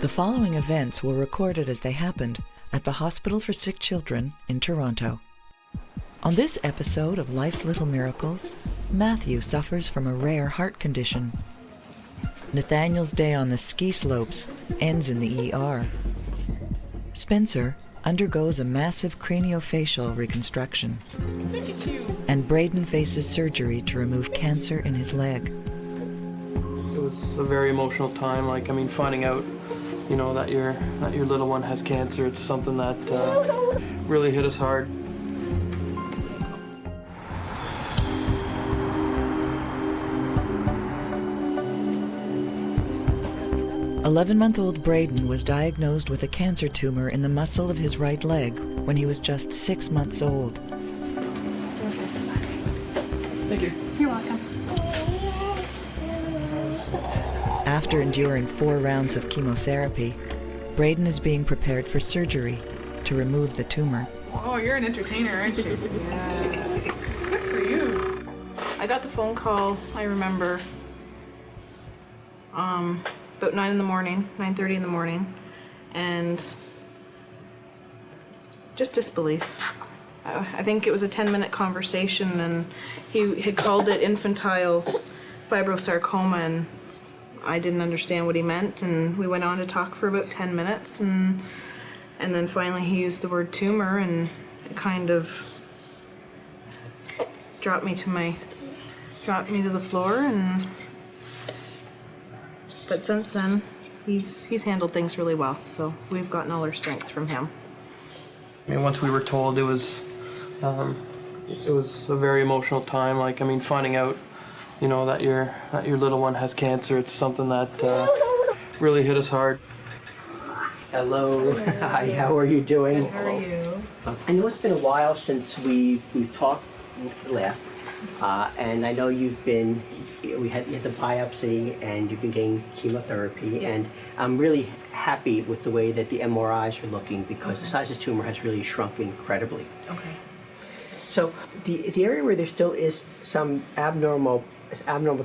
The following events were recorded as they happened at the Hospital for Sick Children in Toronto. On this episode of Life's Little Miracles, Matthew suffers from a rare heart condition. Nathaniel's day on the ski slopes ends in the ER. Spencer undergoes a massive craniofacial reconstruction. And Braden faces surgery to remove cancer in his leg. It was a very emotional time. Finding out, that your little one has cancer, it's something that really hit us hard. 11-month-old Braden was diagnosed with a cancer tumor in the muscle of his right leg when he was just 6 months old. Thank you. You're welcome. After enduring 4 rounds of chemotherapy, Braden is being prepared for surgery to remove the tumor. Oh, you're an entertainer, aren't you? Yeah. Good for you. I got the phone call, I remember, about 9:30 in the morning, and just disbelief. I think it was a 10-minute conversation, and he had called it infantile fibrosarcoma, and I didn't understand what he meant, and we went on to talk for about 10 minutes, and then finally he used the word tumor, and it kind of dropped me to the floor, but since then he's handled things really well, so we've gotten all our strength from him. Once we were told, it was a very emotional time. Finding out, that your little one has cancer, it's something that really hit us hard. Hello. Hi, how are you doing? How are you? I know it's been a while since we've talked last, and I know you had the biopsy and you've been getting chemotherapy, and I'm really happy with the way that the MRIs are looking because the size of the tumor has really shrunk incredibly. Okay. So the area where there still is some abnormal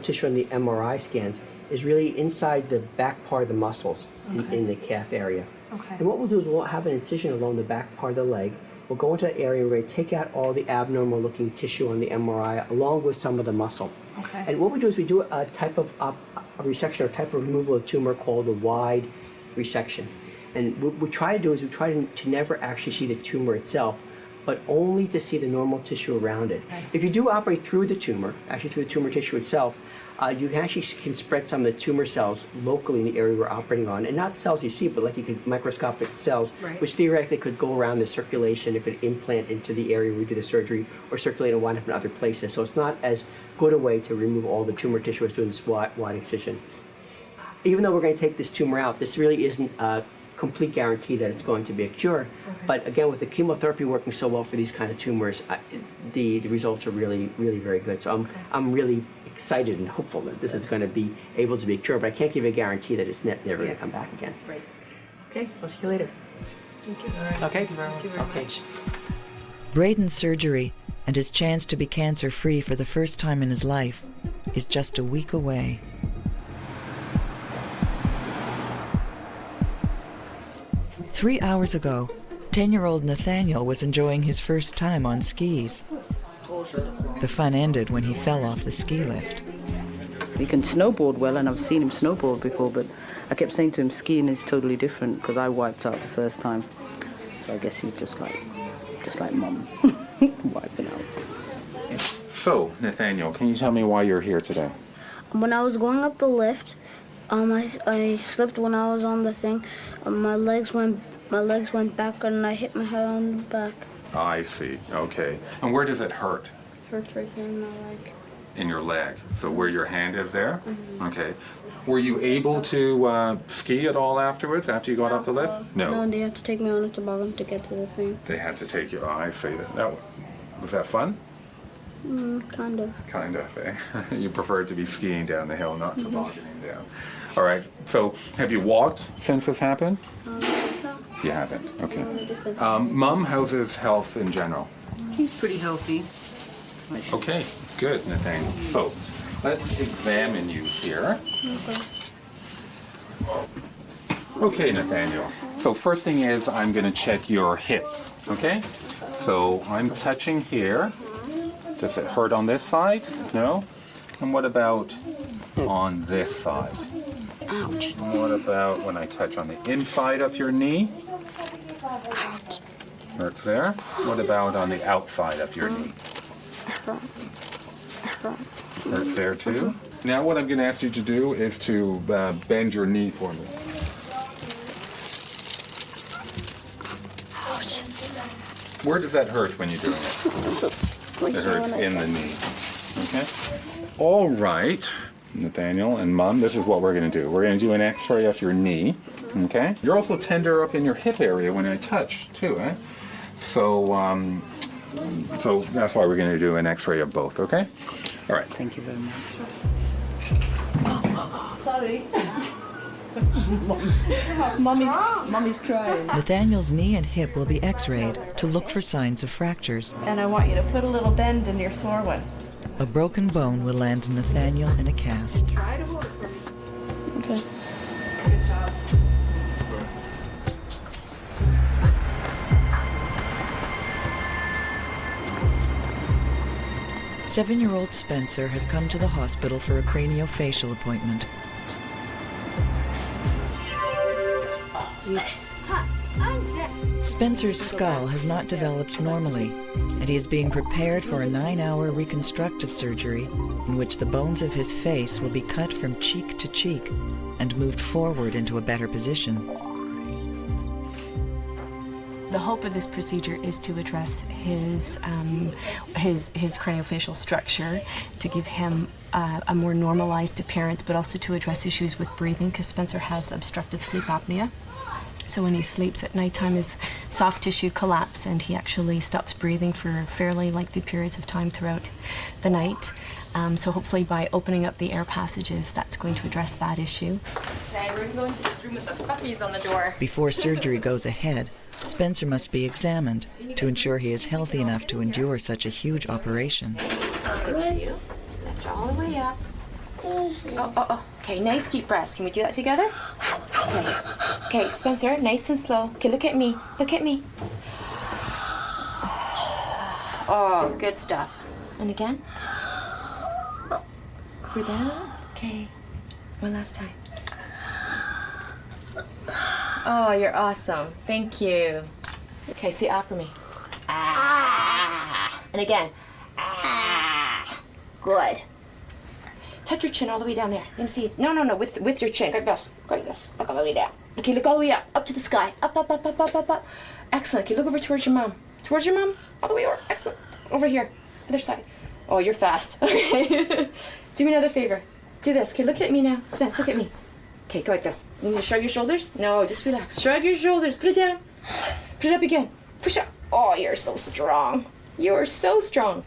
tissue on the MRI scans is really inside the back part of the muscles in the calf area. Okay. And what we'll do is we'll have an incision along the back part of the leg. We'll go into that area, we're going to take out all the abnormal looking tissue on the MRI along with some of the muscle. Okay. And what we do is we do a type of a resection or type of removal of tumor called a wide resection. And what we try to do is we try to never actually see the tumor itself, but only to see the normal tissue around it. Okay. If you do operate through the tumor, actually through the tumor tissue itself, you can actually spread some of the tumor cells locally in the area we're operating on, and not cells you see, but microscopic cells, Right. which theoretically could go around the circulation, it could implant into the area where we do the surgery, or circulate and wind up in other places. So it's not as good a way to remove all the tumor tissue as doing this wide excision. Even though we're going to take this tumor out, this really isn't a complete guarantee that it's going to be a cure. Okay. But again, with the chemotherapy working so well for these kind of tumors, the results are really, really very good. So I'm really excited and hopeful that this is going to be able to be a cure, but I can't give you a guarantee that it's never going to come back again. Right. Okay, I'll see you later. Thank you. Okay. Thank you very much. Braden's surgery and his chance to be cancer-free for the first time in his life is just a week away. Three hours ago, 10-year-old Nathaniel was enjoying his first time on skis. The fun ended when he fell off the ski lift. He can snowboard well, and I've seen him snowboard before, but I kept saying to him skiing is totally different because I wiped out the first time. So I guess he's just like Mum, wiping out. So, Nathaniel, can you tell me why you're here today? When I was going up the lift, I slipped when I was on the thing. My legs went back and I hit my head on the back. I see. Okay. And where does it hurt? Hurts right here in my leg. In your leg. So where your hand is there? Mm-hmm. Okay. Were you able to ski at all afterwards, after you got off the lift? No, they had to take me on a toboggan to get to the thing. They had to take you. Oh, I see. Was that fun? Kind of. Kind of, eh? You preferred to be skiing down the hill, not tobogganing down. All right. So have you walked since this happened? No. You haven't? Okay. No, just been- Mum, how's his health in general? He's pretty healthy. Okay, good, Nathaniel. So, let's examine you here. Okay. Okay, Nathaniel. So first thing is I'm going to check your hips, okay? So I'm touching here. Does it hurt on this side? No? And what about on this side? Ouch. And what about when I touch on the inside of your knee? Ouch. Hurts there. What about on the outside of your knee? Hurts there too. Now what I'm going to ask you to do is to bend your knee for me. Ouch. Where does that hurt when you're doing it? It hurts in the knee. Okay? All right, Nathaniel and Mom, this is what we're going to do. We're going to do an x-ray of your knee. Okay? You're also tender up in your hip area when I touch, too, eh? So that's why we're going to do an x-ray of both, okay? All right. Thank you very much. Sorry. Mommy's crying. Nathaniel's knee and hip will be x-rayed to look for signs of fractures. And I want you to put a little bend in your sore one. A broken bone will land Nathaniel in a cast. Try to hold it for me. Okay. Good job. 7-year-old Spencer has come to the hospital for a craniofacial appointment. Spencer's skull has not developed normally, and he is being prepared for a 9-hour reconstructive surgery in which the bones of his face will be cut from cheek to cheek and moved forward into a better position. The hope of this procedure is to address his craniofacial structure, to give him a more normalized appearance, but also to address issues with breathing, because Spencer has obstructive sleep apnea. So when he sleeps at nighttime, his soft tissue collapse and he actually stops breathing for fairly lengthy periods of time throughout the night. So hopefully by opening up the air passages, that's going to address that issue. Okay, we're going to this room with the puppies on the door. Before surgery goes ahead, Spencer must be examined to ensure he is healthy enough to endure such a huge operation. Thank you. Lift all the way up. Oh. Okay, nice deep breaths. Can we do that together? Okay, Spencer, nice and slow. Okay, look at me. Look at me. Oh, good stuff. And again. Breathe out. Okay. One last time. Oh, you're awesome. Thank you. Okay, say ah for me. Ah. And again. Ah. Good. Touch your chin all the way down there. Let me see. No. With your chin. Like this. Look all the way down. Okay, look all the way up. Up to the sky. Up. Excellent. Okay, look over towards your mom. Towards your mom. All the way over. Excellent. Over here. Other side. Oh, you're fast. Okay. Do me another favor. Do this. Okay, look at me now. Spence, look at me. Okay, go like this. You need to shrug your shoulders? No, just relax. Shrug your shoulders. Put it down. Put it up again. Push up. Oh, you're so strong. You're so strong.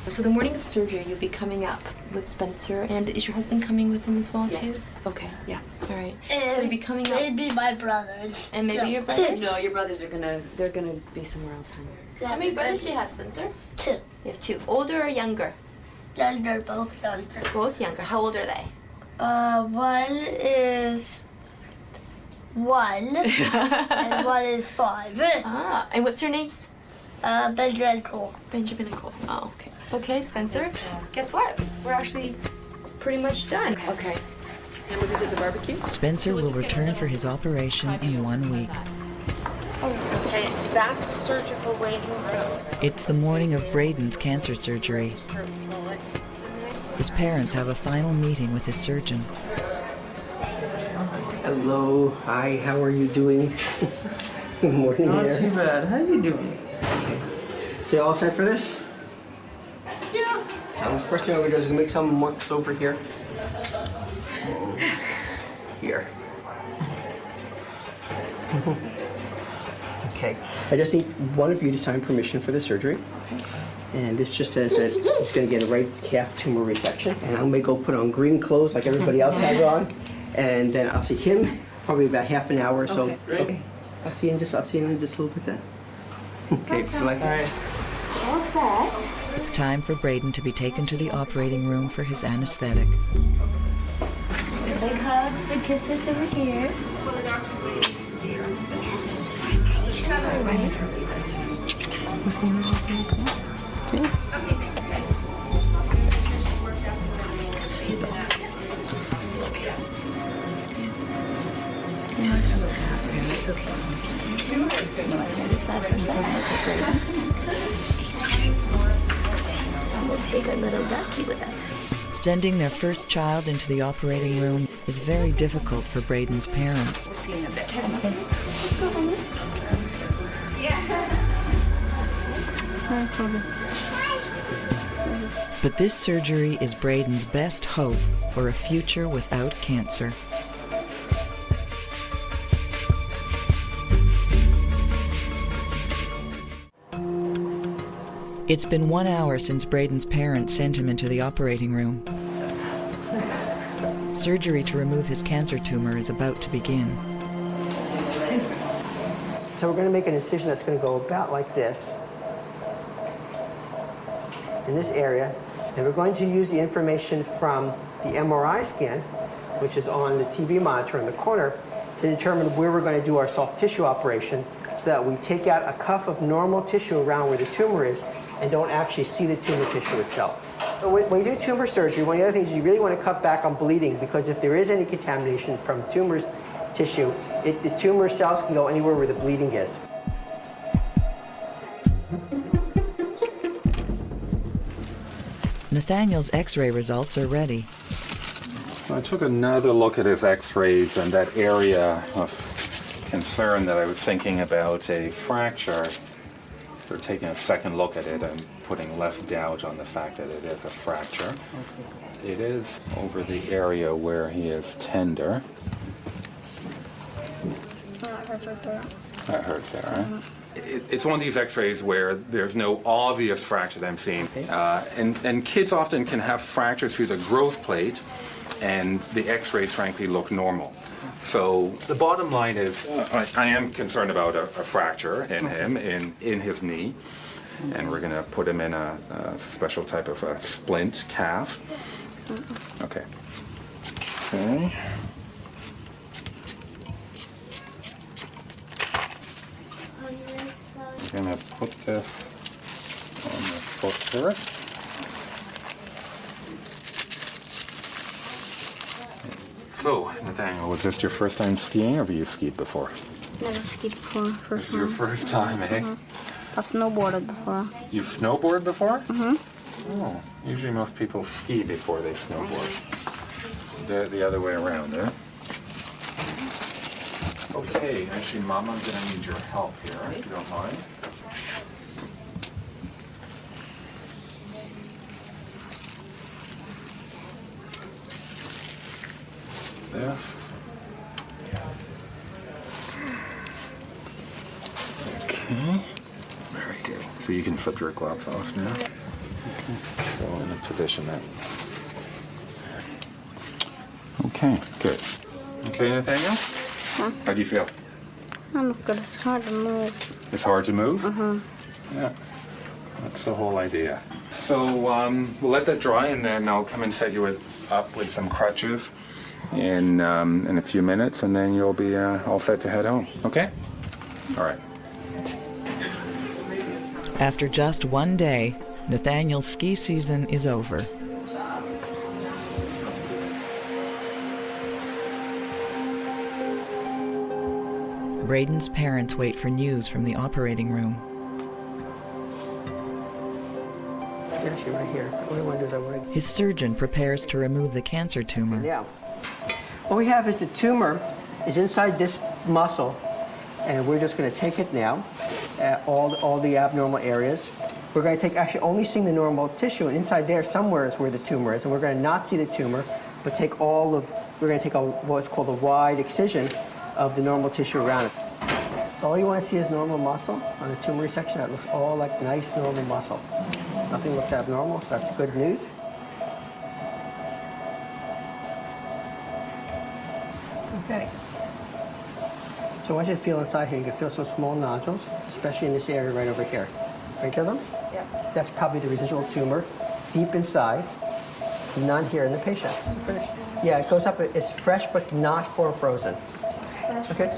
So the morning of surgery, you'll be coming up with Spencer, and is your husband coming with him as well, Yes. too? Okay, yeah, all right. So you'll be coming up. Maybe my brothers. And maybe your brothers? No, your brothers are they're gonna be somewhere else, honey. How many brothers do you have, Spencer? 2. You have 2. Older or younger? Younger, both younger. Both younger. How old are they? One is 1 and one is 5. Ah, and what's their names? Benjamin Cole. Benjamin and Cole. Oh, okay. Okay, Spencer, guess what? We're actually pretty much done. Okay. And we'll visit the barbecue. Spencer will return for his operation in 1 week. Okay, that's surgical waiting room. It's the morning of Braden's cancer surgery. His parents have a final meeting with his surgeon. Hello, hi, how are you doing? Good morning Not there. too bad. How you doing? So you all set for this? Yeah. So first thing I'm gonna do is make some marks over here. Here. Okay, I just need one of you to sign permission for the surgery. And this just says that he's gonna get a right calf tumor resection. And I'm gonna go put on green clothes like everybody else has on. And then I'll see him probably about half an hour or so. Okay, great. I'll see you in just a little bit then. Okay, like All right. All set. It's time for Braden to be taken to the operating room for his anesthetic. Big hugs, big kisses over here. Take our little ducky with us. Sending their first child into the operating room is very difficult for Braden's parents. But this surgery is Braden's best hope for a future without cancer. It's been 1 hour since Braden's parents sent him into the operating room. Surgery to remove his cancer tumor is about to begin. So we're going to make an incision that's going to go about like this, in this area, and we're going to use the information from the MRI scan, which is on the TV monitor in the corner, to determine where we're going to do our soft tissue operation, so that we take out a cuff of normal tissue around where the tumor is and don't actually see the tumor tissue itself. So when you do tumor surgery, one of the other things is you really want to cut back on bleeding, because if there is any contamination from tumor's tissue, the tumor cells can go anywhere where the bleeding is. Nathaniel's X-ray results are ready. I took another look at his X-rays, and that area of concern that I was thinking about, a fracture, we're taking a second look at it and putting less doubt on the fact that it is a fracture. It is over the area where he is tender. That hurts right there. That hurts there, right? It's one of these X-rays where there's no obvious fracture that I'm seeing. And kids often can have fractures through the growth plate, and the X-rays frankly look normal. So the bottom line is, I am concerned about a fracture in him, in his knee, and we're going to put him in a special type of a splint cast. Okay. Okay. I'm going to put this on the foot first. So, Nathaniel, was this your first time skiing, or have you skied before? Never skied before. This First is time. your first time, eh? I've snowboarded before. You've snowboarded before? Oh, usually most people ski before they snowboard. The other way around, eh? Okay, actually, Mom, I'm going to need your help here, if you don't mind. This. Okay, very good. So you can slip your gloves off now. Okay. So in a position then. Okay, good. Okay, Nathaniel? Huh? How do you feel? I'm not good. It's hard to move. It's hard to move? Yeah, that's the whole idea. So we'll let that dry, and then I'll come and set you up with some crutches in a few minutes, and then you'll be all set to head home. Okay? All right. After just 1 day, Nathaniel's ski season is over. Braden's parents wait for news from the operating room. Actually, right here. What I want to do is I want to... His surgeon prepares to remove the cancer tumor. Now, what we have is the tumor is inside this muscle, and we're just going to take it now, all the abnormal areas. We're going to take, actually only seeing the normal tissue, and inside there somewhere is where the tumor is, and we're going to not see the tumor, but take we're going to take what's called a wide excision of the normal tissue around it. So all you want to see is normal muscle on a tumor resection. That looks all like nice normal muscle. Nothing looks abnormal, so that's good news. Okay. So I want you to feel inside here. You can feel some small nodules, especially in this area right over here. Right to them? Yeah. That's probably the residual tumor deep inside. None here in the patient. Finished. Yeah, it goes up. It's fresh but not frozen. Okay.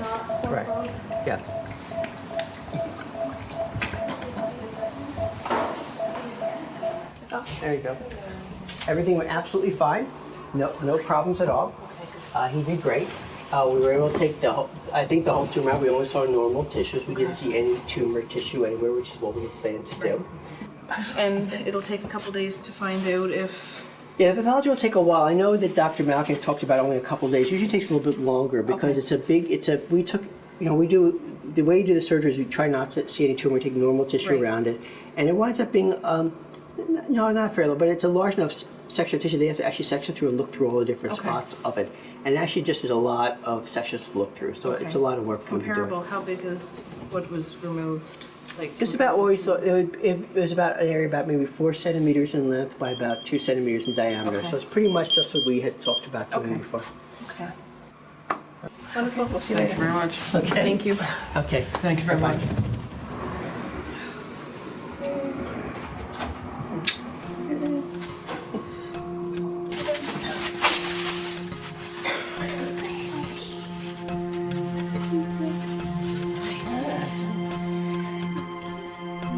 Right. Yeah. Oh, there you go. Everything went absolutely fine. No problems at all. He did great. We were able to take the whole tumor out. We only saw normal tissues. We didn't see any tumor tissue anywhere, which is what we had planned to do. And it'll take a couple days to find out if... Yeah, the pathology will take a while. I know that Dr. Malkin talked about only a couple days. Usually takes a little bit longer because the way you do the surgery is we try not to see any tumor, take normal tissue around it. And it winds up being, no, not very low, but it's a large enough section of tissue. They have to actually section through and look through all the different spots of it. And it actually just is a lot of sections to look through. So it's a lot of work for them to do. Comparable, how big is what was removed? Like It's about what we saw. It was about an area about maybe 4 centimeters in length by about 2 centimeters in diameter. Okay. So it's pretty much just what we had talked about doing before. Okay. Wonderful. We'll see you later. Thank you very much. Okay. Thank you. Okay. Thank you very much.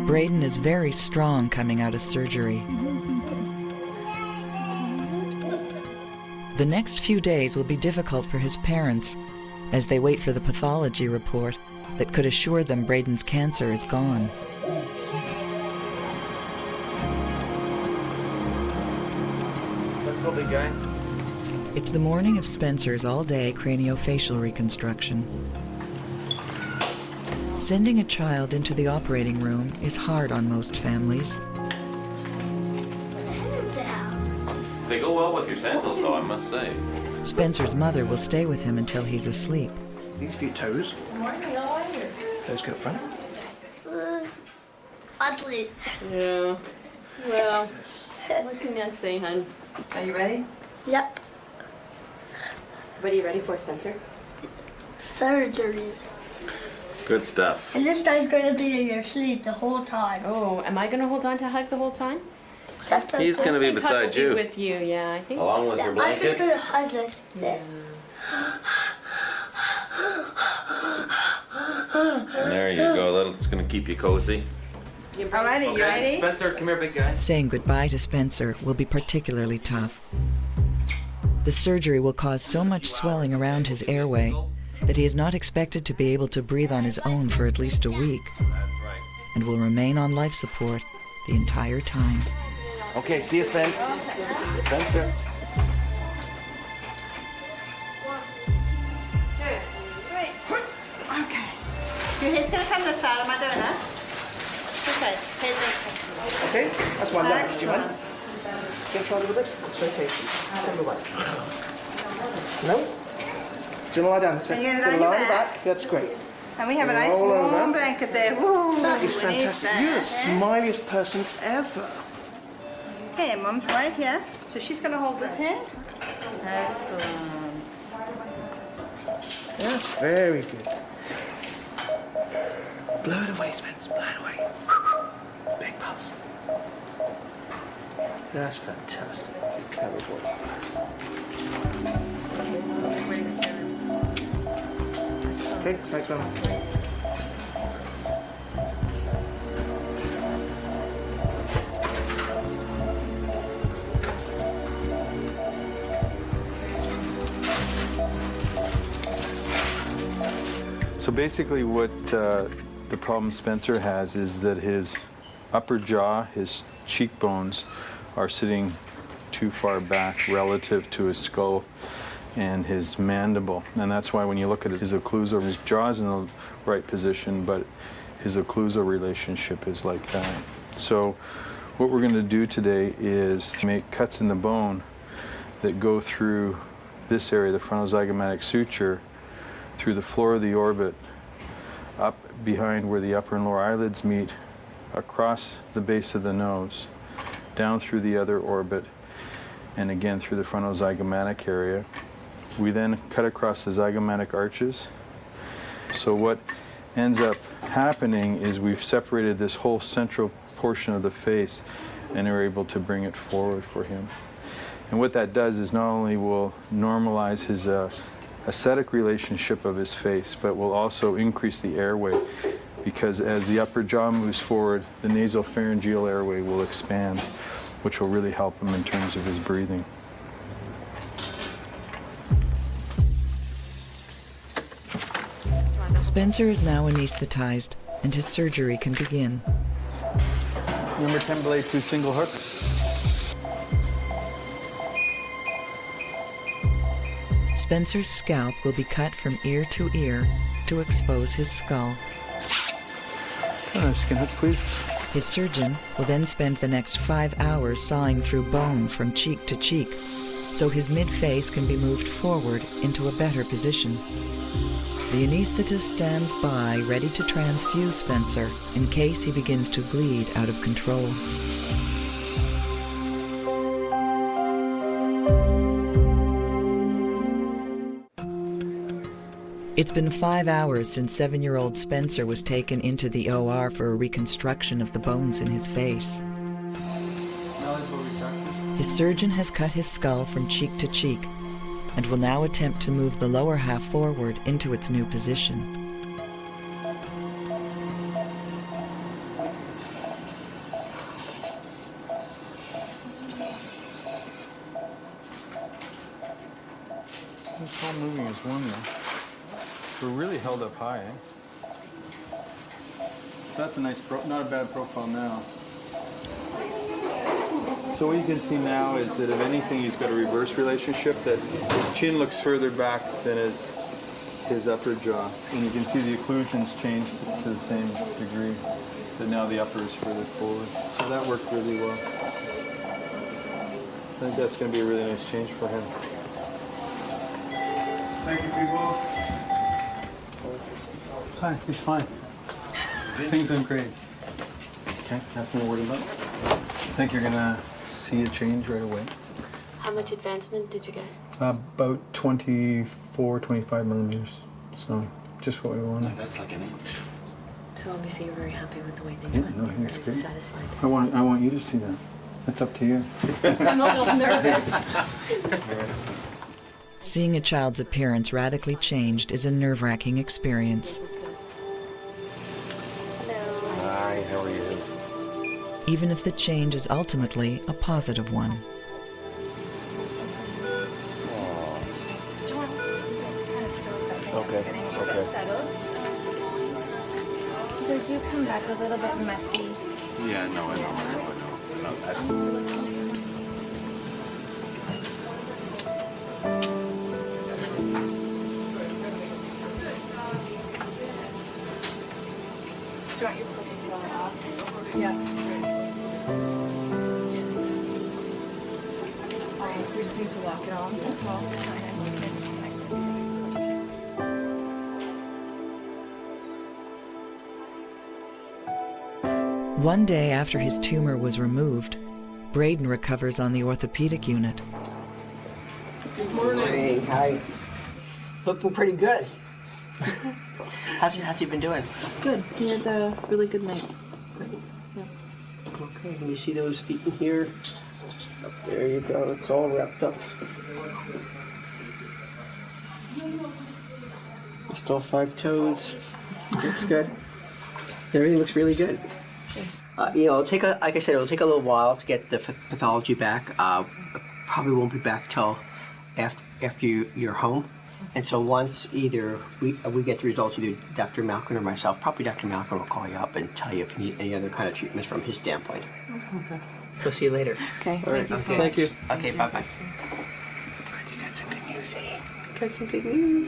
Braden is very strong coming out of surgery. The next few days will be difficult for his parents as they wait for the pathology report that could assure them Braden's cancer is gone. Let's go, big guy. It's the morning of Spencer's all-day craniofacial reconstruction. Sending a child into the operating room is hard on most families. They go well with your sandals, though, I must say. Spencer's mother will stay with him until he's asleep. These few toes. Toes go up front. Ugly. Yeah. Well, what can I say, hon? Are you ready? Yep. What are you ready for, Spencer? Surgery. Good stuff. And this guy's gonna be in your sleep the whole time. Oh, am I gonna hold on to Hug the whole time? Just like He's gonna be Hug will beside be you. with you, yeah, I think. Along with your I'm just blanket. gonna hug like this. And there you go. That's gonna keep you cozy. Alrighty, you ready? Spencer, come here, big guy. Saying goodbye to Spencer will be particularly tough. The surgery will cause so much swelling around his airway that he is not expected to be able to breathe on his own for at least a week and will remain on life support the entire time. Okay, see you, Spence. Spencer. 1, 2, 3. Okay. Your head's gonna come this side. Am I doing that? Okay. Head this side. Okay, that's one down. Do you mind? Excellent. Can you try a little bit? It's rotation. Turn away. No? Do you want to lie down, Spencer? Are you gonna lie on your back? That's great. And we have a nice Roll warm over. blanket there. Woo, That is we need fantastic. that, You're the eh? smiliest person ever. Okay, Mum's right here. So she's gonna hold this hand. Excellent. That's very good. Blow it away, Spence. Blow it away. Big pulse. That's fantastic. You clever boy. Okay, thanks, Mum. So basically what the problem Spencer has is that his upper jaw, his cheekbones, are sitting too far back relative to his skull and his mandible. And that's why when you look at his occlusal, his jaw's in the right position, but his occlusal relationship is like that. So what we're going to do today is to make cuts in the bone that go through this area, the frontozygomatic suture, through the floor of the orbit, up behind where the upper and lower eyelids meet, across the base of the nose, down through the other orbit, and again through the frontozygomatic area. We then cut across the zygomatic arches. So what ends up happening is we've separated this whole central portion of the face and are able to bring it forward for him. And what that does is not only will normalize his aesthetic relationship of his face, but will also increase the airway, because as the upper jaw moves forward, the nasopharyngeal airway will expand, which will really help him in terms of his breathing. Spencer is now anesthetized, and his surgery can begin. Number 10 blade, 2 single hooks. Spencer's scalp will be cut from ear to ear to expose his skull. Skin hook, please. His surgeon will then spend the next 5 hours sawing through bone from cheek to cheek, so his mid-face can be moved forward into a better position. The anesthetist stands by, ready to transfuse Spencer in case he begins to bleed out of control. It's been 5 hours since 7-year-old Spencer was taken into the OR for a reconstruction of the bones in his face. His surgeon has cut his skull from cheek to cheek and will now attempt to move the lower half forward into its new position. It's all moving as one though. We're really held up high, eh? So that's a nice, not a bad profile now. So what you can see now is that if anything, he's got a reverse relationship, that his chin looks further back than his upper jaw. And you can see the occlusions change to the same degree, that now the upper is further forward. So that worked really well. I think that's going to be a really nice change for him. Thank you, people. Hi, he's fine. Things are great. Okay, nothing to worry about. I think you're gonna see a change right away. How much advancement did you get? About 24, 25 millimeters. So, just what we wanted. That's like an inch. So obviously you're very happy with the way things Yeah, went. no, I think it's Very great. satisfied. I want you to see that. That's up to you. I'm a little nervous. Seeing a child's appearance radically changed is a nerve-wracking experience. Hi, how are you? Even if the change is ultimately a positive one. Do you want just kind of still assessing Okay, getting a little okay. bit settled? So they do come back a little bit messy. Yeah, no, I know. No, that's... Do you want your protein off? Yeah. It's fine. We just need to lock it on. That's all. It's fine. I'm just gonna disconnect it. One day after his tumor was removed, Braden recovers on the orthopedic unit. Good morning. Hi. Looking pretty good. How's he been doing? Good. He had a really good night. Okay, can you see those feet in here? There you go, it's all wrapped up. Still 5 toes. Looks good. Everything looks really good. It'll take like I said, it'll take a little while to get the pathology back. Probably won't be back till after you're home. And so once either we get the results, either Dr. Malcolm or myself, probably Dr. Malcolm will call you up and tell you if you need any other kind of treatments from his standpoint. Okay. We'll see you later. Okay, All right, thank you so okay. much. Thank you. Okay, bye-bye. You got some good news, eh? Got some good news.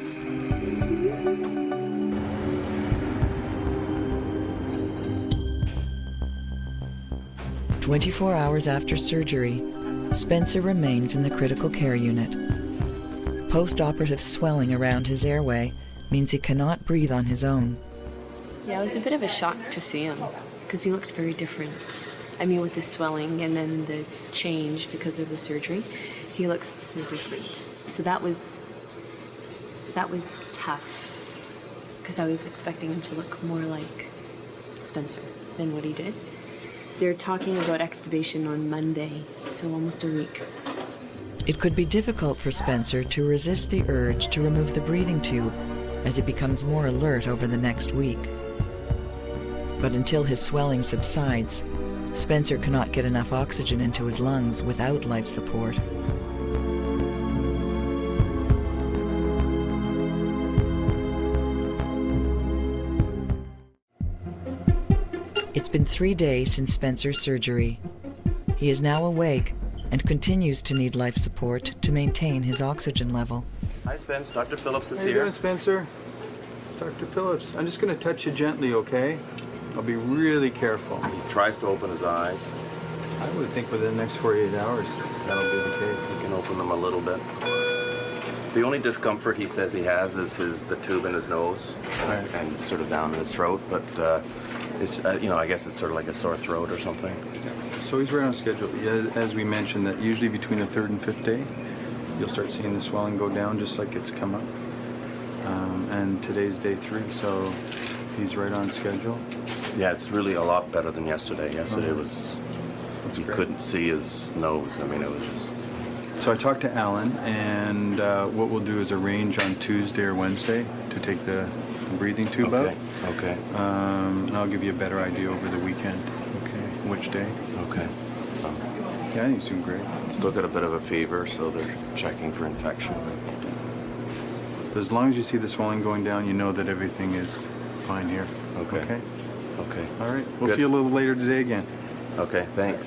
24 hours after surgery, Spencer remains in the critical care unit. Post-operative swelling around his airway means he cannot breathe on his own. Yeah, it was a bit of a shock to see him because he looks very different. I mean, with the swelling and then the change because of the surgery, he looks so different. So that was tough because I was expecting him to look more like Spencer than what he did. They're talking about extubation on Monday, so almost a week. It could be difficult for Spencer to resist the urge to remove the breathing tube as he becomes more alert over the next week. But until his swelling subsides, Spencer cannot get enough oxygen into his lungs without life support. It's been 3 days since Spencer's surgery. He is now awake and continues to need life support to maintain his oxygen level. Hi, Spence. Dr. Phillips is How you here. doing, Spencer? Dr. Phillips. I'm just going to touch you gently, okay? I'll be really careful. He tries to open his eyes. I would think within the next 48 hours that'll be the case. He can open them a little bit. The only discomfort he says he has is the tube in his nose and sort of down in his throat. But it's I guess it's sort of like a sore throat or something. So he's right on schedule. As we mentioned, that usually between the 3rd and 5th day, you'll start seeing the swelling go down just like it's come up. And today's day 3, so he's right on schedule. Yeah, it's really a lot better than yesterday. Yesterday was, you couldn't see his nose. I mean, it was just... So I talked to Alan, and what we'll do is arrange on Tuesday or Wednesday to take the breathing tube out. Okay. And I'll give you a better idea over the weekend. Okay. Which day? Okay. Yeah, I think he's doing great. Still got a bit of a fever, so they're checking for infection. But as long as you see the swelling going down, you know that everything is fine here. Okay. Okay. Okay. All right. We'll Good. see you a little later today again. Okay, thanks.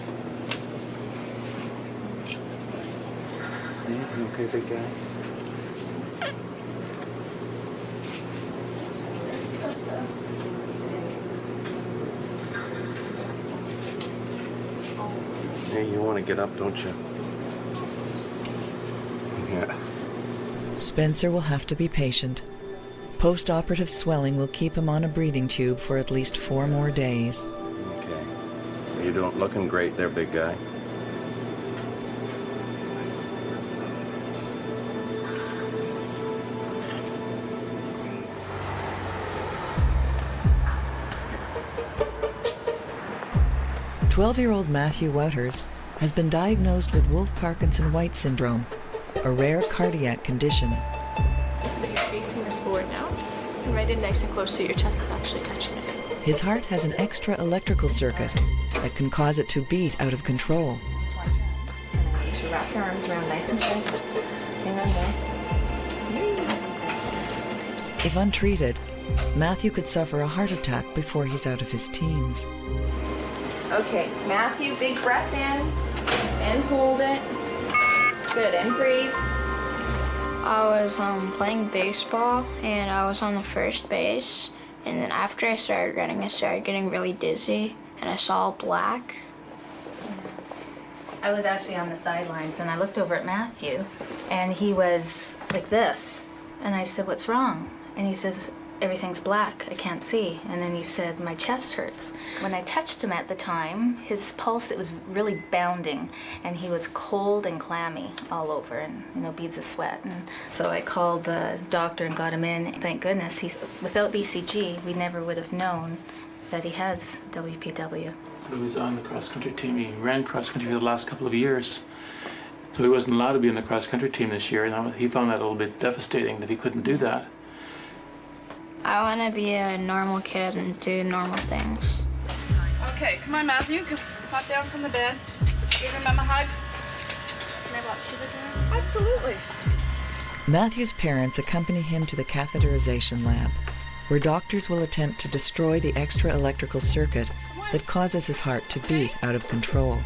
You okay, big guy? Hey, you want to get up, don't you? Yeah. Spencer will have to be patient. Post-operative swelling will keep him on a breathing tube for at least 4 more days. Okay. You're looking great there, big guy. "12-year-old Matthew Wouters has been diagnosed with Wolff-Parkinson-White syndrome, a rare cardiac condition. So you're facing this board now, and right in nice and close so your chest is actually touching it. His heart has an extra electrical circuit that can cause it to beat out of control. To wrap your arms around nice and tight. Hang on there. If untreated, Matthew could suffer a heart attack before he's out of his teens. Okay, Matthew, big breath in and hold it. Good, and breathe. I was playing baseball and I was on the first base, and then after I started running, I started getting really dizzy and I saw black. I was actually on the sidelines and I looked over at Matthew and he was like this. And I said, "What's wrong?" And he says, "Everything's black, I can't see." And then he said, "My chest hurts." When I touched him at the time, his pulse, it was really bounding, and he was cold and clammy all over, and beads of sweat. And so I called the doctor and got him in. Thank goodness, without ECG, we never would have known that he has WPW. He was on the cross-country team. He ran cross-country for the last couple of years. So he wasn't allowed to be in the cross-country team this year, and he found that a little bit devastating that he couldn't do that. I want to be a normal kid and do normal things. Okay, come on, Matthew. Pop down from the bed. Give your mom a hug. Can I walk to the door? Absolutely. Matthew's parents accompany him to the catheterization lab, where doctors will attempt to destroy the extra electrical circuit that causes his heart to beat out of control.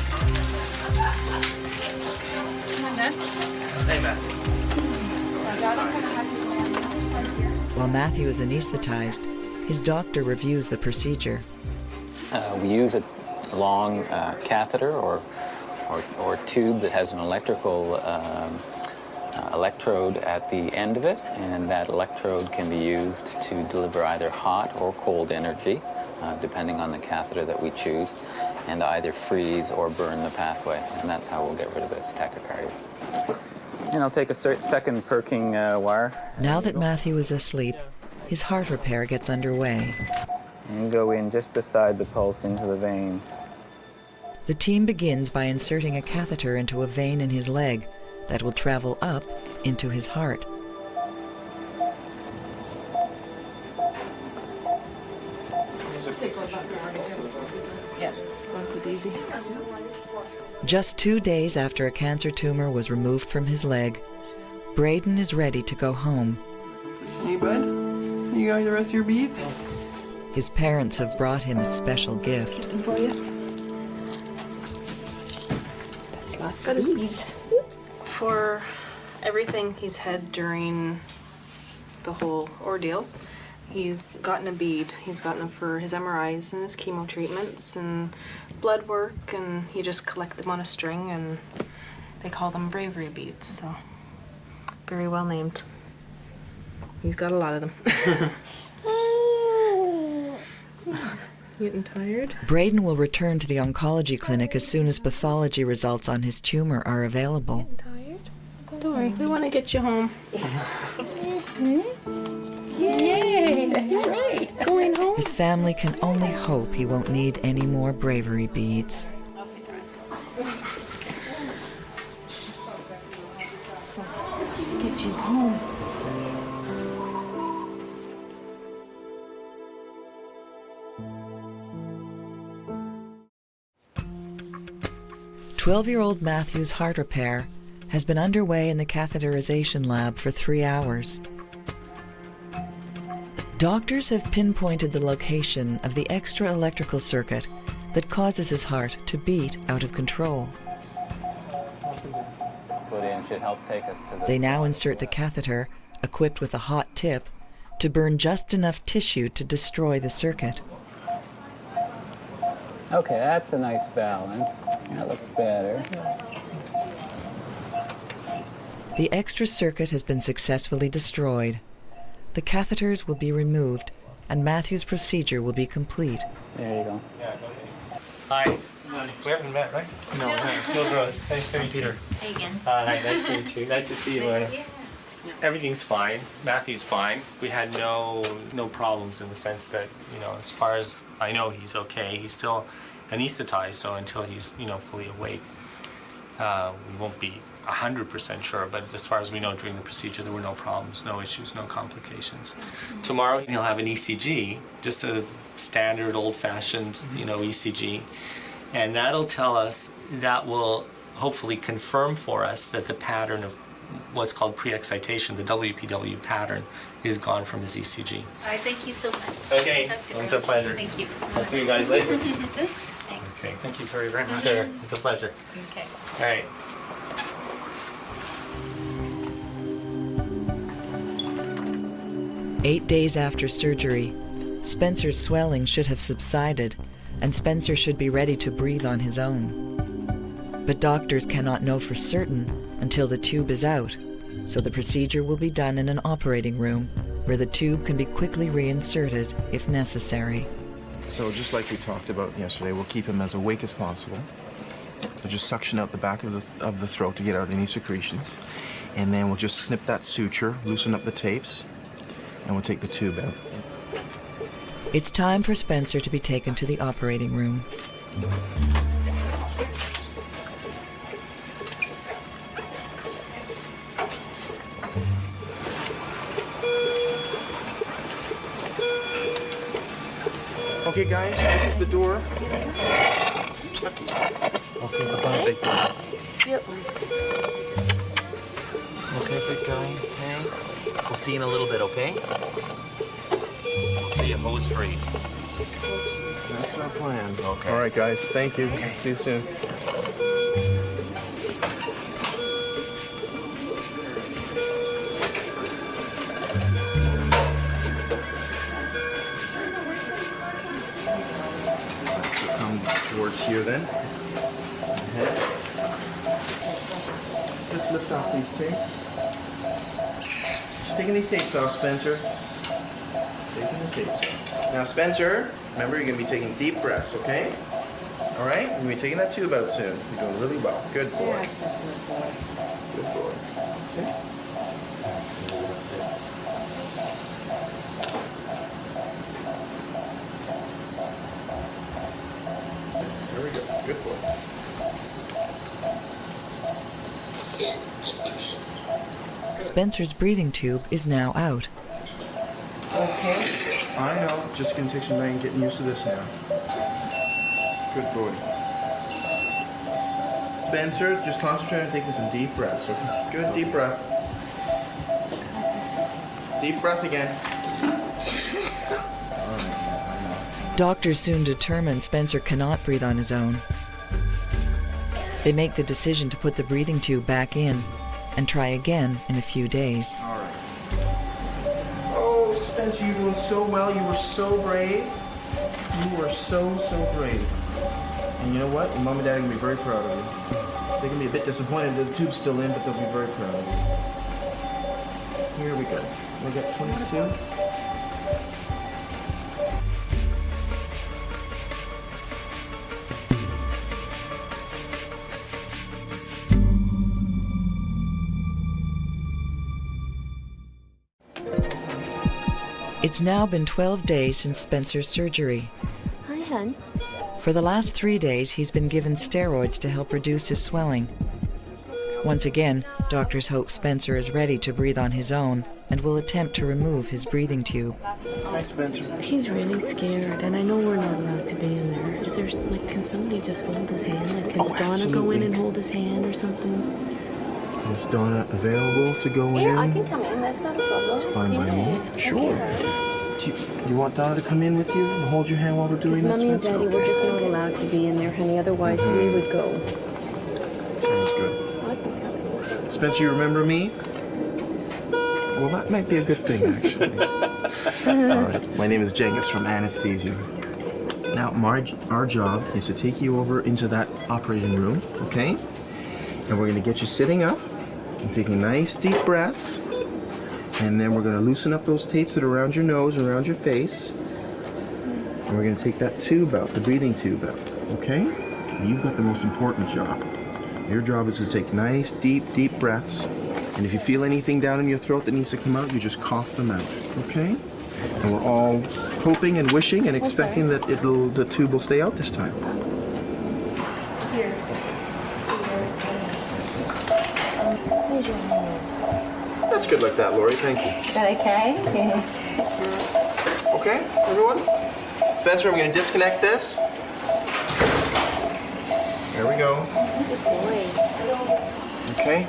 Come on, Dad. Hey, Matt. While Matthew is anesthetized, his doctor reviews the procedure. We use a long catheter or tube that has an electrical electrode at the end of it, and that electrode can be used to deliver either hot or cold energy, depending on the catheter that we choose, and either freeze or burn the pathway, and that's how we'll get rid of this tachycardia. And I'll take a second perking wire. Now that Matthew is asleep, his heart repair gets underway. And go in just beside the pulse into the vein. The team begins by inserting a catheter into a vein in his leg that will travel up into his heart. Just 2 days after a cancer tumor was removed from his leg, Braden is ready to go home. Hey, bud? You got the rest of your beads? His parents have brought him a special gift. For you. That's lots of beads. For everything he's had during the whole ordeal, he's gotten a bead. He's gotten them for his MRIs and his chemo treatments and blood work, and you just collect them on a string, and they call them bravery beads, so very well named. He's got a lot of them. Getting tired? Braden will return to the oncology clinic as soon as pathology results on his tumor are available. Tired? Don't worry, we want to get you home. Yay, that's right. Going home? His family can only hope he won't need any more bravery beads. Get you home. "12-year-old Matthew's heart repair has been underway in the catheterization lab for 3 hours. Doctors have pinpointed the location of the extra electrical circuit that causes his heart to beat out of control. Put in should help take us to the... They now insert the catheter, equipped with a hot tip, to burn just enough tissue to destroy the circuit. Okay, that's a nice balance. That looks better. The extra circuit has been successfully destroyed. The catheters will be removed, and Matthew's procedure will be complete. There you go. Hi. We haven't met, right? No, No, Rose. Nice to meet you. Hey again. Hi, nice to meet you. Nice to see you. Everything's fine. Matthew's fine. We had no problems in the sense that, as far as I know, he's okay. He's still anesthetized, so until he's, fully awake, we won't be 100% sure, but as far as we know during the procedure, there were no problems, no issues, no complications. Tomorrow he'll have an ECG, just a standard old-fashioned, ECG, and that'll tell us, that will hopefully confirm for us that the pattern of what's called pre-excitation, the WPW pattern, is gone from his ECG. All right, thank you so much. Okay, it's a pleasure. Thank you. I'll see you guys later. Thanks. Okay, thank you very much. Sure, it's a pleasure. Okay. All right. "8 days after surgery, Spencer's swelling should have subsided, and Spencer should be ready to breathe on his own. But doctors cannot know for certain until the tube is out, so the procedure will be done in an operating room where the tube can be quickly reinserted if necessary. So just like we talked about yesterday, we'll keep him as awake as possible. We'll just suction out the back of the throat to get out any secretions. And then we'll just snip that suture, loosen up the tapes, and we'll take the tube out. It's time for Spencer to be taken to the operating room. Okay, guys, this is the door. Okay, bye-bye, big guy. Yep. Okay, big guy. Hey, we'll see you in a little bit, okay? See you hose free. That's our plan. Okay. All right, guys, thank you. See you soon. Towards here then. Ahead. Let's lift off these tapes. Just taking these tapes off, Spencer. Taking the tapes off. Now, Spencer, remember you're going to be taking deep breaths, okay? All right? You're going to be taking that tube out soon. You're doing really well. Good boy. That's a good boy. Good boy. Okay. There we go. Good boy. Spencer's breathing tube is now out. Okay. I know. Just gonna take some time getting used to this now. Good boy. Spencer, just concentrate on taking some deep breaths. Okay? Good, deep breath. Deep breath again. Doctors soon determine Spencer cannot breathe on his own. They make the decision to put the breathing tube back in and try again in a few days. All right. Oh, Spencer, you're doing so well. You were so brave. You were so brave. And you know what? Your mom and dad are going to be very proud of you. They're going to be a bit disappointed that the tube's still in, but they'll be very proud of you. Here we go. We got 22. It's now been 12 days since Spencer's surgery. Hi, hon. For the last 3 days, he's been given steroids to help reduce his swelling. Once again, doctors hope Spencer is ready to breathe on his own and will attempt to remove his breathing tube. Hi, Spencer. He's really scared, and I know we're not allowed to be in there. Is there, like, can somebody just hold his hand? Like, can Donna absolutely. go in and hold his hand or something? Is Donna available to go in? Yeah, I can come in. That's not a problem. It's fine by me. Yes. Sure. You want Donna to come in with you and hold your hand while we're doing Because this? Mommy and Daddy, we're just not allowed to be in there, honey. Otherwise, we would go. Sounds good. Spencer, you remember me? Well, that might be a good thing, actually. All right. My name is Jengus from Anesthesia. Now, our job is to take you over into that operating room, okay? And we're going to get you sitting up and taking nice deep breaths. And then we're going to loosen up those tapes that are around your nose, around your face. And we're going to take that tube out, the breathing tube out, okay? And you've got the most important job. Your job is to take nice, deep breaths. And if you feel anything down in your throat that needs to come out, you just cough them out, okay? And we're all hoping and wishing and expecting that the tube will stay out this time. Here. Here's your hand. That's good like that, Lori. Thank you. Is that okay? Okay, everyone? Spencer, I'm going to disconnect this. There we go. Good boy. Okay.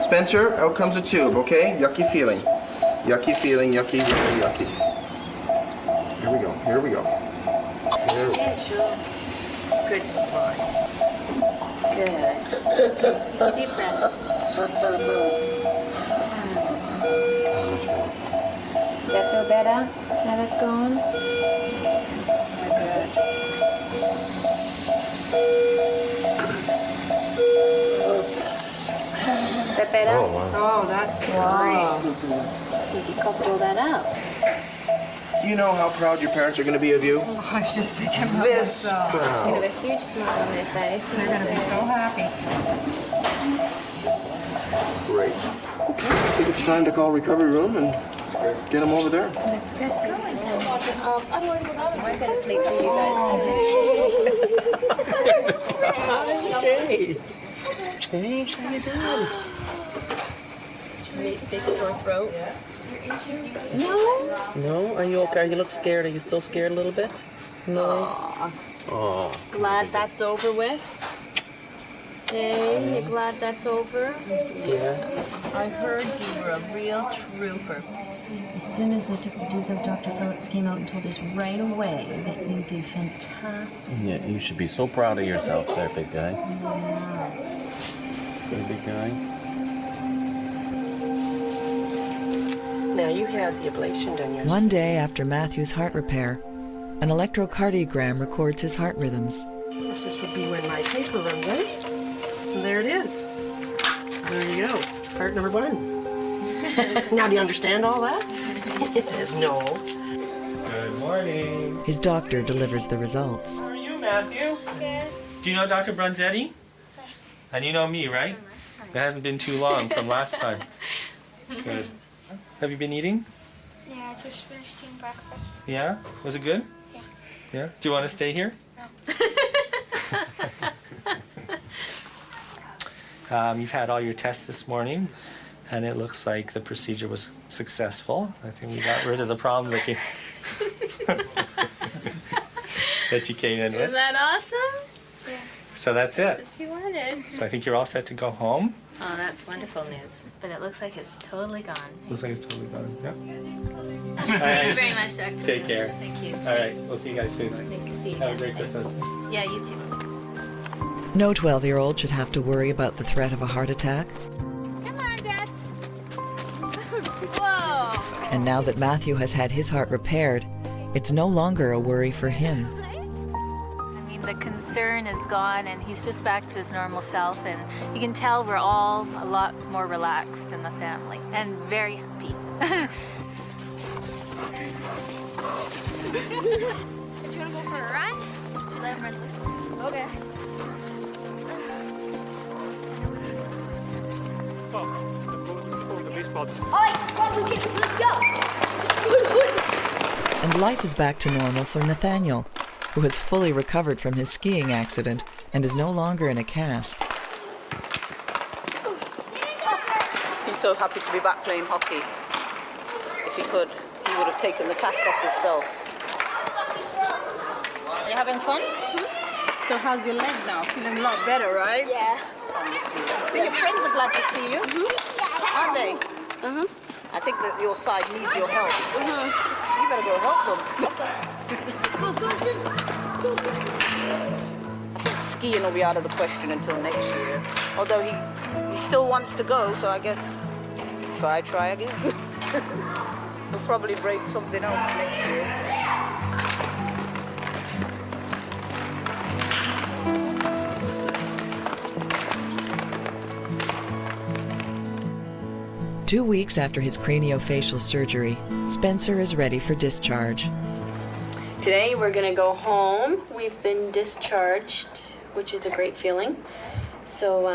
Spencer, out comes the tube, okay? Yucky feeling. Yucky feeling, yucky. Here we go, here we go. There we go. Sure. Good boy. Good. Deep breath. Does that feel better now that's gone? Good. Is that better? Oh, wow. Oh, that's great. You coughed all that out. Do you know how proud your parents are going to be of you? Oh, I was just thinking about This myself. They proud. have a huge smile on their face. They're going to be so happy. Great. I think it's time to call recovery room and get them over there. That's it. We're going to sleep for you guys. Hey. Hey, how you doing? Big sore throat. No. No? Are you okay? You look scared. Are you still scared a little bit? No. Oh. Glad that's over with? Hey, you glad that's over? Yeah. I heard you were a real trooper. As soon as they took the tubes out, Dr. Phillips came out and told us right away that you did fantastic. Yeah, you should be so proud of yourself there, big guy. Yeah. Good big guy. Now, you had the ablation done yesterday. One day after Matthew's heart repair, an electrocardiogram records his heart rhythms. Of course, this would be when my paper runs out. And there it is. There you go. Part number 1. Now, do you understand all that? It says no. Good morning. His doctor delivers the results. How are you, Matthew? Good. Do you know Dr. Brunzetti? And you know me, right? It hasn't been too long from last time. Good. Have you been eating? Yeah, I just finished eating breakfast. Yeah? Was it good? Yeah. Yeah? Do you want to stay here? No. You've had all your tests this morning. and it looks like the procedure was successful. I think we got rid of the problem that you that you came in with. Isn't that awesome? Yeah. So that's it. That's what you wanted. So I think you're all set to go home. Oh, that's wonderful news. But it looks like it's totally gone. Looks like it's totally gone. Yeah. Thank you very much, Doctor. Take care. Thank you. All right, we'll see you guys soon. Nice to see you. Have a great Christmas. Yeah, you too. No 12-year-old should have to worry about the threat of a heart attack. Come on, Dutch. Whoa. And now that Matthew has had his heart repaired, it's no longer a worry for him. I mean, the concern is gone, and he's just back to his normal self, and you can tell we're all a lot more relaxed in the family and very happy. Do you want to go for a run? Should I let him run loose? Okay. And life is back to normal for Nathaniel, who has fully recovered from his skiing accident and is no longer in a cast. He's so happy to be back playing hockey. If he could, he would have taken the cast off himself. Are you having fun? So how's your leg now? Feeling a lot better, right? Yeah. So your friends are glad to see you, aren't they? I think that your side needs your help. You better go help them. I think skiing will be out of the question until next year. Although he still wants to go, so I guess try again. He'll probably break something else next year. 2 weeks after his craniofacial surgery, Spencer is ready for discharge. Today we're going to go home. We've been discharged, which is a great feeling. So,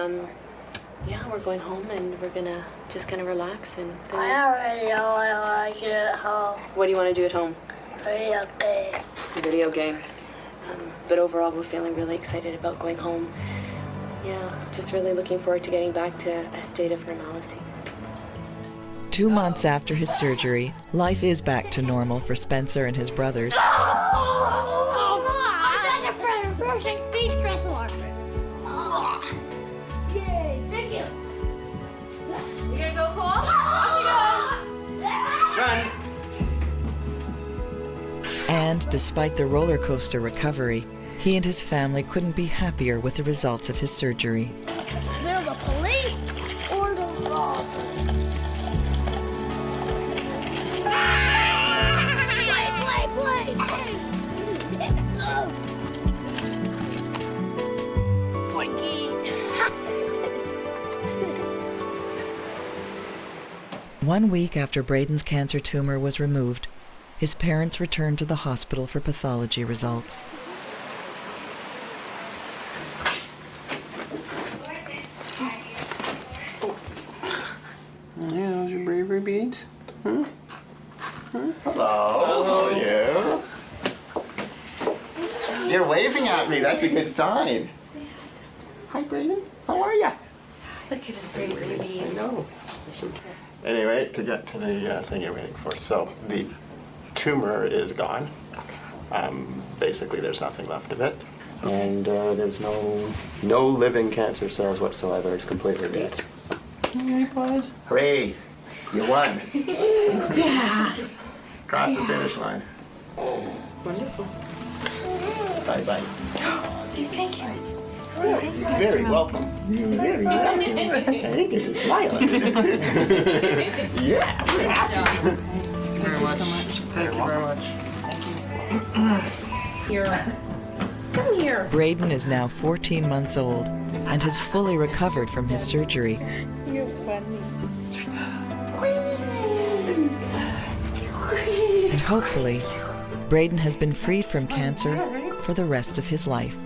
yeah, we're going home and we're going to just kind of relax. And I already know what I like to do at home. What do you want to do at home? Video game. Video game. But overall, we're feeling really excited about going home. Yeah, just really looking forward to getting back to a state of normalcy. 2 months after his surgery, life is back to normal for Spencer and his brothers. I got a perfect beach dress alarm. Yay, thank you. You gonna go cool? Run. And despite the roller coaster recovery, he and his family couldn't be happier with the results of his surgery. Will the police or the law? Play. Porky. 1 week after Braden's cancer tumor was removed, his parents returned to the hospital for pathology results. Yeah, those your bravery beads? Huh? Hello. How are you? You're waving at me. That's a good sign. Hi, Braden. How are you? Look at his bravery beads. I know. Anyway, to get to the thing you're waiting for. So the tumor is gone. Basically, there's nothing left of it. And there's no living cancer cells whatsoever. It's completely dead. Hooray! You won. Yeah. Cross the finish line. Wonderful. Bye-bye. Say thank you. You're very welcome. You're very welcome. I think there's a smile under it, too. Yeah, we're happy. Thank you so much. Thank you very much. Here. Come here. Braden is now 14 months old and has fully recovered from his surgery. You're funny. And hopefully, Braden has been freed from cancer for the rest of his life.